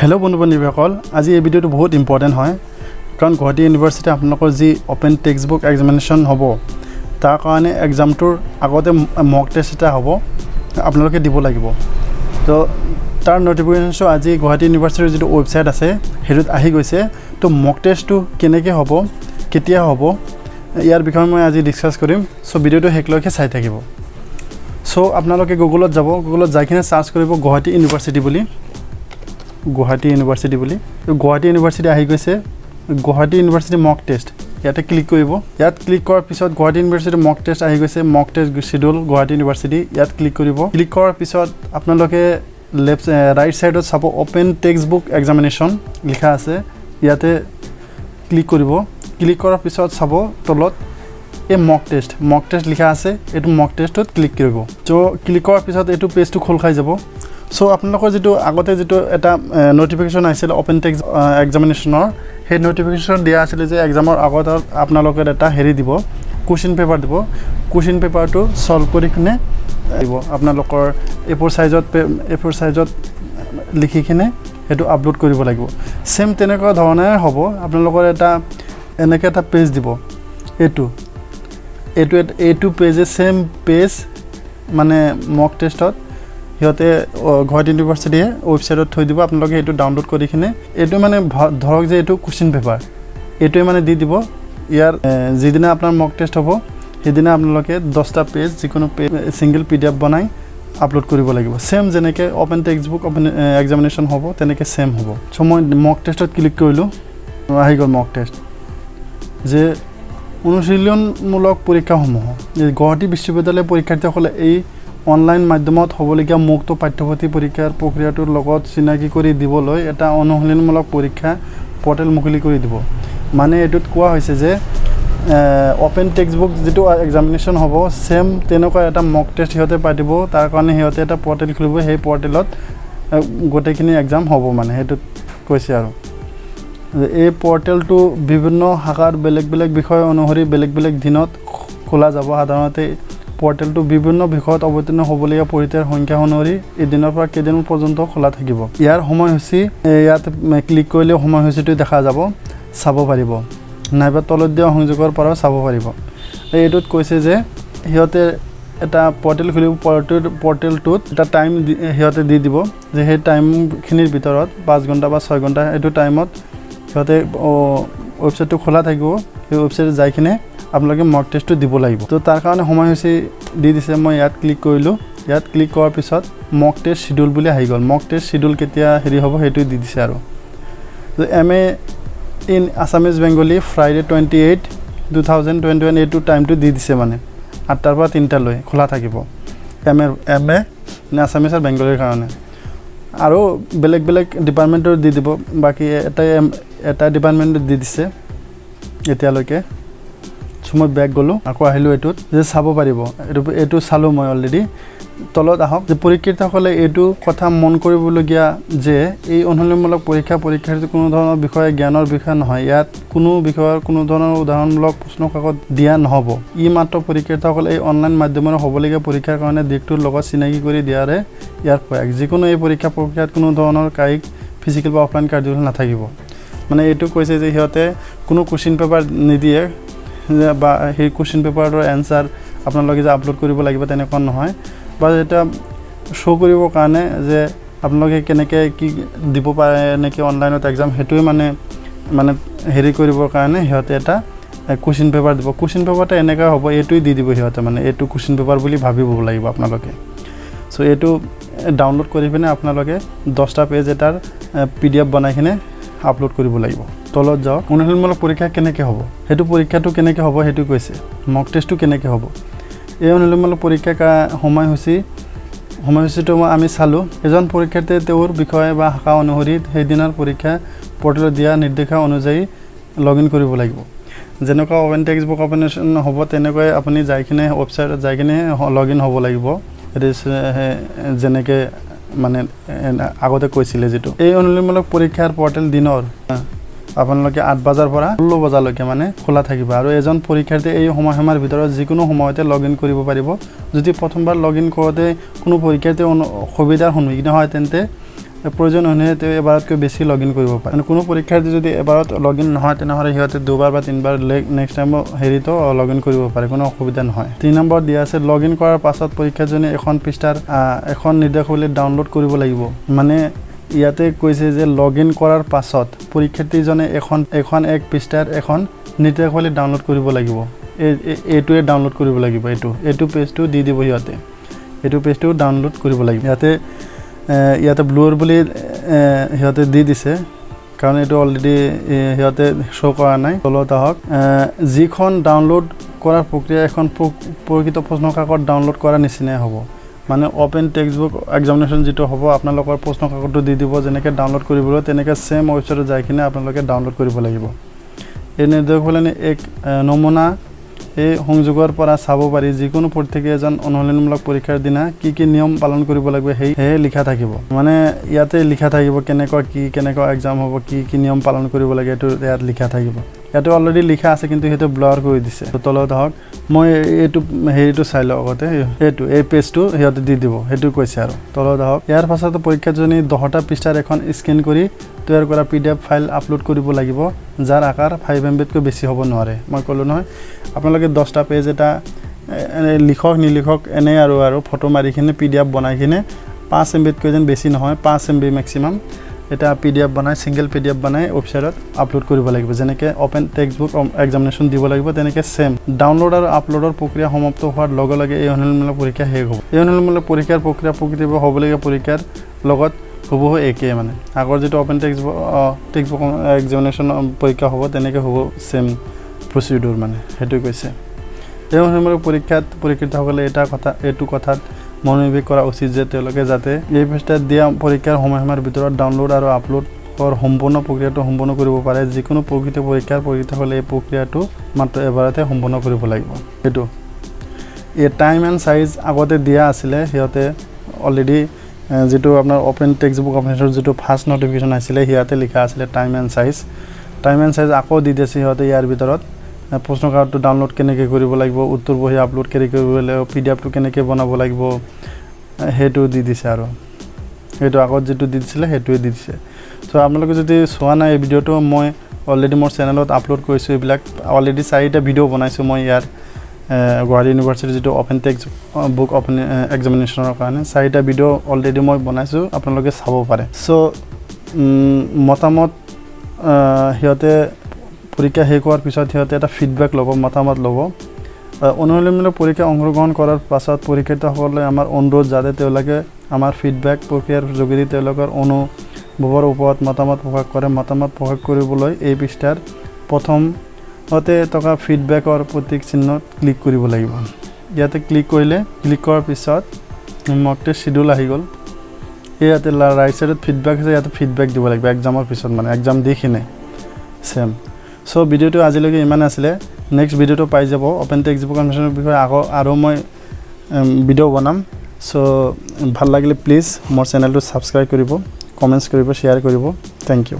Hello बंधु-बान्धৱীসকল আজি এই ভিডিওটো বহুত ইম্পৰ্টেন্ট হয় কাৰণ গুৱাহাটী ইউনিভাৰ্সিটি আপোনালোকৰ যি ওপেন টেক্সট বুক এক্সামিনেশ্যন হ'ব তাৰ কাৰণে এক্সামটোৰ আগতে মক টেষ্ট এটা হ'ব আপোনালোকে দিব লাগিব তো তাৰ নোটিফিকেশনটো আজি গুৱাহাটী ইউনিভাৰ্সিটিৰ যিটো ওয়েবসাইট আছে হেৰুত আহি গৈছে তো মক টেষ্টটো কেনেকৈ হ'ব কেতিয়া হ'ব ইয়াৰ বিষয়ে মই আজি ডিসকাস কৰিম সো ভিডিওটো হেকলৈকে চাই থাকিব সো আপোনালোকে গুগলত যাব গুগলত যাই কিনে সাৰ্চ কৰিব গুৱাহাটী ইউনিভাৰ্সিটি বুলি गुवाहाटी यूनिवर्सिटी बोली तो गुवाहाटी यूनिवर्सिटी आहि गई गुवाहाटी यूनिवर्सिटी मक टेस्ट इते क्लिक करिब यात क्लिक करार पिছত गुवाहाटी यूनिवर्सिटी मक टेस्ट आहि गई mock test schedule Guwahati university यात क्लिक करिब क्लिक करार पिছত आपनालोके लेफ्ट राइट साइडत सब ओपन टेक्स्ट बुक एग्जामिनेशन लिखा আছে ইয়াতে क्लिक करिब क्लिक करार पिছত सब तলত ए मक टेस्ट लिखा আছে एटु मक टेस्टत क्लिक करिब तो क्लिक करार पिছত एटु पेजटु खोल खाइ যাব सो आपनलोকৰ যেটো আগতে যেটো এটা নোটিফিকেশন আইছিল ওপেন টেক্সট এক্সামিনেশনৰ হে নোটিফিকেশন দিয়া আছিল যে এক্সামৰ আগত आपनलोকৰ এটা হেৰি দিব কোৱেশ্চন পেপাৰ দিব কোৱেশ্চন পেপাৰটো সলভ কৰি কিনে দিব आपनलोকৰ এ4 সাইজত লিখি কিনে এটো আপলোড কৰিব লাগিব সেম তেনেকুৱা ধৰণে হ'ব आपनलोকৰ এটা এনেকে এটা পেজ দিব এটো পেজে সেম পেজ মানে মক টেষ্টত হিয়তে গুৱাহাটী ইউনিভাৰ্সিটি ওয়েবসাইটত থৈ দিব আপোনালোকে এটো ডাউনলোড কৰি কিনে এটো মানে ধৰক যে এটো কোৱেশ্চন পেপাৰ এটোই মানে দি দিব ইয়াৰ যেদিনা আপোনাৰ মক টেষ্ট হ'ব সেদিনা আপোনালোকে 10টা পেজ যিকোনো সিঙ্গেল পিডিএফ বনাই আপলোড কৰিব লাগিব সেম যেনেকে open text book open examination হ'ব তেনেকে সেম হ'ব সো মই মক টেষ্টত ক্লিক কৰিলো আহি গ'ল মক টেষ্ট যে অনুশীলনমূলক পৰীক্ষাসমূহ গুৱাহাটী বিশ্ববিদ্যালয় পৰীক্ষাৰ্থীসকলে এই অনলাইন মাধ্যমত হ'বলগীয়া মুক্ত পাঠ্যপুথি পৰীক্ষাৰ প্ৰক্ৰিয়াটোৰ লগত চিনাকি কৰি দিবলৈ এটা অনুশীলনমূলক পৰীক্ষা পৰ্টেল মুকলি কৰি দিব মানে এটোত কোৱা হৈছে যে ওপেন টেক্সট বুক যেটো এক্সামিনেশন হ'ব সেম তেনেকুৱা এটা মক টেষ্ট হিয়তে পাতিব তাৰ কাৰণে হিয়তে এটা পৰ্টেল খুলিব সেই পৰ্টেলত গোটেইখিনি এক্সাম হ'ব মানে হেতুত কৈছে আৰু এই পৰ্টেলটো বিভিন্ন শাখাৰ বেলেগ বিষয় অনুসৰি বেলেগ দিনত খোলা যাব সাধাৰণতে পৰ্টেলটো বিভিন্ন বিষয়ত অৱতীৰ্ণ হ'বলগীয়া পৰীক্ষাৰ সংখ্যা অনুসৰি এদিনৰ পৰা কেইদিন পৰ্যন্ত খোলা থাকিব ইয়াৰ সময়সূচী ইয়াত ক্লিক কৰিলে সময়সূচীটো দেখা যাব চাব পাৰিব নাইবা তলত দিয়া সংযোগৰ পৰা চাব পাৰিব এইটোত কৈছে যে হিয়তে এটা পৰ্টেল খুলিব পৰ্টেলটোত এটা টাইম হিয়তে দি দিব যে সেই টাইমখিনিৰ ভিতৰত 5 ঘণ্টা বা 6 ঘণ্টা এটো টাইমত হিয়তে ওয়েবসাইটটো খোলা থাকিব এই ওয়েবসাইটত যাই কিনে আপোনালোকে মক টেষ্টটো দিব লাগিব তো তাৰ কাৰণে সময়সূচী দি দিছে মই ইয়াত ক্লিক কৰিলো ইয়াত ক্লিক কৰাৰ পিছত মক টেষ্ট শিডিউল বুলি আহি গ'ল মক টেষ্ট শিডিউল কেতিয়া হেৰি হ'ব হেতু দি দিছে আৰু তো MA in Assamese Bengali Friday 28 2021 এটো টাইমটো দি দিছে মানে 8টাৰ পৰা 3টা লৈ খোলা থাকিব এমএ ইন আসামিজ আৰু বেঙ্গলিৰ কাৰণে আৰু বেলেগ ডিপাৰ্টমেন্টৰ দি দিব বাকি এটা ডিপাৰ্টমেন্টত দি দিছে এতিয়ালৈকে সময় ব্যাক গলো আকৌ আহিলো এটোত যে চাব পাৰিব এটো চালো মই অলৰেডি তলত আহক যে পৰীক্ষাৰ্থীসকলে এটো কথা মন কৰিবলগীয়া যে এই অনুশীলনমূলক পৰীক্ষাৰ্থী কোনো ধৰণৰ বিষয় জ্ঞানৰ বিষয় নহয় ইয়াত কোনো বিষয়ৰ কোনো ধৰণৰ উদাহৰণমূলক প্ৰশ্ন কাকত দিয়া নহব ই মাত্ৰ পৰীক্ষাৰ্থীসকলে এই অনলাইন মাধ্যমৰ হ'বলগীয়া পৰীক্ষাৰ কাৰণে দিশটোৰ লগত চিনাকি কৰি দিয়াৰে ইয়াৰ প্ৰয়োগ যিকোনো এই পৰীক্ষা প্ৰক্ৰিয়াত কোনো ধৰণৰ কায়িক ফিজিক্যাল বা অফলাইন কাৰ্যকলাপ নাথাকিব মানে এটো কৈছে যে হিয়তে কোনো কোৱেশ্চন পেপাৰ নিদিয়ে বা সেই কোৱেশ্চন পেপাৰৰ এনসাৰ আপোনালোকে যে আপলোড কৰিব লাগিব তেনেকুৱা নহয় বা এটা শো কৰিবৰ কাৰণে যে আপোনালোকে কেনেকৈ কি দিব পাৰে নেকি অনলাইনত এক্সাম হেতুই মানে হেৰি কৰিবৰ কাৰণে হিয়তে এটা কোৱেশ্চন পেপাৰ দিব কোৱেশ্চন পেপাৰটা এনেকা হ'ব এটোই দি দিব হিয়তে মানে এটো কোৱেশ্চন পেপাৰ বুলি ভাবিব লাগিব আপোনালোকে সো এটো ডাউনলোড কৰি পিনে আপোনালোকে 10টা পেজ এটাৰ পিডিএফ বনাই কিনে আপলোড কৰিব লাগিব তলত যাওক অনুশীলনমূলক পৰীক্ষা কেনেকৈ হ'ব হেতু পৰীক্ষাটো কেনেকৈ হ'ব হেতু কৈছে মক টেষ্টটো কেনেকৈ হ'ব এই অনুশীলনমূলক পৰীক্ষা সময়সূচীটো আমি চালো এজন পৰীক্ষাৰ্থীয়ে তেওঁৰ বিষয় বা শাখা অনুসৰি সেই দিনৰ পৰীক্ষা পৰ্টেলত দিয়া নিৰ্দেশা অনুযায়ী লগইন কৰিব লাগিব যেনেকুৱা ওপেন টেক্সট বুক অপেনেশ্যন হ'ব তেনেকৈ আপুনি যাই কিনে ওয়েবসাইটত যাই কিনে লগইন হ'ব লাগিব যেনেকৈ মানে আগতে কৈছিলে যেটো এই অনুশীলনমূলক পৰীক্ষাৰ পৰ্টেল দিনৰ আপোনালোকে 8 বজাৰ পৰা 16 বজালৈকে মানে খোলা থাকিব আৰু এজন পৰীক্ষাৰ্থী এই সময়সীমাৰ ভিতৰত যিকোনো সময়তে লগইন কৰিব পাৰিব যদি প্ৰথমবাৰ লগইন কৰোতে কোনো পৰীক্ষাৰ্থী অসুবিধাৰ সন্মুখীন হয় তেন্তে প্ৰয়োজন অনুযায়ী তেওঁ এবাৰতকৈ বেছি লগ ইন কৰিব পাৰে। মানে কোনো পৰীক্ষাৰ্থী যদি এবাৰত লগ ইন নহয় তেনেহ'লে সিহঁতে দুবাৰ বা তিনিবাৰ নেক্সট টাইমো হেৰিতো লগ ইন কৰিব পাৰে, কোনো অসুবিধা নহয়। 3 নম্বৰ দিয়া আছে লগ ইন কৰাৰ পাছত পৰীক্ষাজনে এখন পৃষ্ঠাৰ এখন নিৰ্দেশাৱলী ডাউনলোড কৰিব লাগিব। মানে ইয়াতে কৈছে যে লগ ইন কৰাৰ পাছত পৰীক্ষাৰ্থীজনে এখন এক পৃষ্ঠাৰ এখন নিৰ্দেশাৱলী ডাউনলোড কৰিব লাগিব। এইটোৱে ডাউনলোড কৰিব লাগিব, এইটো পেজটো দি দিব সিহঁতে, এইটো পেজটো ডাউনলোড কৰিব লাগিব। ইয়াতে ব্লুৰ বুলি সিহঁতে দি দিছে কাৰণ এইটো অলৰেডি সিহঁতে শ্ব' কৰা নাই। তলত আহক, যিখন ডাউনলোড কৰাৰ প্ৰক্ৰিয়া এখন প্ৰকৃত প্ৰশ্ন কাকত ডাউনলোড কৰা নিচিনাই হ'ব। মানে অ'পেন টেক্সটবুক এক্সামিনেশ্যন যিটো হ'ব আপোনালোকৰ প্ৰশ্ন কাকতটো দি দিব, যেনেকৈ ডাউনলোড কৰিবলৈ তেনেকৈ ছেম ৱেবছাইটত যাই কিনে আপোনালোকে ডাউনলোড কৰিব লাগিব। এই নিৰ্দেশাৱলী এক নমুনা এই সংযোগৰ পৰা চাব পাৰি। যিকোনো পৰীক্ষাৰ্থী এজন অনুশীলনমূলক পৰীক্ষাৰ দিনা কি কি নিয়ম পালন কৰিব লাগিব সেয়ে লিখা থাকিব। মানে ইয়াতে লিখা থাকিব কেনেকুৱা এক্সাম হ'ব, কি নিয়ম পালন কৰিব লাগে, এইটো ইয়াত লিখা থাকিব। ইয়াতে অলৰেডি লিখা আছে কিন্তু সেইটো ব্লাৰ কৰি দিছে। তলত হওক, মই এইটো হেৰিটো চাই লওঁ আগতে, এই পেজটো সিহঁতে দি দিব, সেইটো কৈছে আৰু। তলত হওক, ইয়াৰ পাছত পৰীক্ষাজনী 10টা পৃষ্ঠাৰ এখন স্কেন কৰি তৈয়াৰ কৰা PDF ফাইল আপলোড কৰিব লাগিব, যাৰ আকাৰ 5 MBতকৈ বেছি হ'ব নোৱাৰে। মই ক'লোঁ নহয় আপোনালোকে 10টা পেজ এটা লিখক নিলিখক এনেই আৰু ফটো মাৰি কিনে PDF বনাই কিনে 5 MBতকৈ যেন বেছি নহয়, 5 MB মেক্সিমাম এটা PDF বনাই ছিংগল PDF বনাই ৱেবছাইটত আপলোড কৰিব লাগিব। যেনেকৈ অ'পেন টেক্সটবুক এক্সামিনেশ্যন দিব লাগিব তেনেকৈ ছেম ডাউনলোড আৰু আপলোডৰ প্ৰক্ৰিয়া সমাপ্ত হোৱাৰ লগে লগে এই অনুশীলনমূলক পৰীক্ষা শেষ হ'ব। এই অনুশীলনমূলক পৰীক্ষাৰ প্ৰক্ৰিয়া প্ৰকৃতিৰ হ'বলগীয়া পৰীক্ষাৰ লগত হুবহু একেই। মানে আগৰ যিটো অ'পেন টেক্সটবুক এক্সামিনেশ্যন পৰীক্ষা হ'ব তেনেকৈ হ'ব ছেম প্ৰচিডিউৰ, মানে সেইটো কৈছে। এই অনুশীলনমূলক পৰীক্ষাত পৰীক্ষাৰ্থীসকলে এইটো কথাত মনোনিৱেশ কৰা উচিত যে তেওঁলোকে যাতে এই পৃষ্ঠাত দিয়া পৰীক্ষাৰ সময়সীমাৰ ভিতৰত ডাউনলোড আৰু আপলোডৰ সম্পূৰ্ণ প্ৰক্ৰিয়াটো সম্পূৰ্ণ কৰিব পাৰে। যিকোনো প্ৰকৃত পৰীক্ষাৰ পৰীক্ষাসকলে এই প্ৰক্ৰিয়াটো মাত্ৰ এবাৰতে সম্পূৰ্ণ কৰিব লাগিব। সেইটো এই টাইম এণ্ড চাইজ আগতে দিয়া আছিলে, সিহঁতে অলৰেডি যিটো আপোনাৰ অ'পেন টেক্সটবুক এক্সামিনেশ্যনৰ যিটো ফাৰ্ষ্ট নটিফিকেশ্যন আছিলে সিহঁতে লিখা আছিলে টাইম এণ্ড চাইজ আকৌ দি দিছে সিহঁতে। ইয়াৰ ভিতৰত প্ৰশ্ন কাকতটো ডাউনলোড কেনেকৈ কৰিব লাগিব, উত্তৰ বহী আপলোড কেনেকৈ কৰিব লাগিব, PDFটো কেনেকৈ বনাব লাগিব, সেইটো দি দিছে। আৰু সেইটো আগত যিটো দি দিছিলে সেইটোৱে দি দিছে। চ' আপোনালোকে যদি চোৱা নাই এই ভিডিঅ'টো, মই অলৰেডি মোৰ চেনেলত আপলোড কৰিছোঁ। এইবিলাক অলৰেডি 4টা ভিডিঅ' বনাইছোঁ মই ইয়াৰ গুৱাহাটী ইউনিভাৰ্চিটিৰ যিটো অ'পেন টেক্সটবুক অ'পেন এক্সামিনেশ্যনৰ কাৰণে 4টা ভিডিঅ' অলৰেডি মই বনাইছোঁ, আপোনালোকে চাব পাৰে। চ' মতামত সিহঁতে পৰীক্ষা শেষ হোৱাৰ পিছত সিহঁতে এটা ফিডবেক ল'ব, মতামত ল'ব। অনুশীলনমূলক পৰীক্ষা অংশগ্ৰহণ কৰাৰ পাছত পৰীক্ষাৰ্থীসকলে আমাৰ অনুৰোধ যাতে তেওঁলোকে আমাৰ ফিডবেক প্ৰক্ৰিয়াৰ যোগেদি তেওঁলোকৰ অনুভৱৰ ওপৰত মতামত প্ৰকাশ কৰে। মতামত প্ৰকাশ কৰিবলৈ এই পৃষ্ঠাৰ প্ৰথমতে থকা ফিডবেকৰ প্ৰতীক চিহ্নত ক্লিক কৰিব লাগিব। ইয়াতে ক্লিক কৰাৰ পিছত মক টেষ্ট শিডিউল আহি গ'ল। ইয়াতে ৰাইট ছাইডত ফিডবেক আছে, ইয়াতে ফিডবেক দিব লাগিব এক্সামৰ পিছত, মানে এক্সাম দি কিনে ছেম। চ' ভিডিঅ'টো আজিলৈকে ইমান আছিলে। নেক্সট ভিডিঅ'টো পাই যাব অ'পেন টেক্সটবুক এক্সামিনেশ্যনৰ বিষয়ে আৰু মই ভিডিঅ' বনাম। চ' ভাল লাগিলে প্লিজ মোৰ চেনেলটো ছাবস্ক্ৰাইব কৰিব, কমেণ্টছ কৰিব, শ্বেয়াৰ কৰিব। Thank U.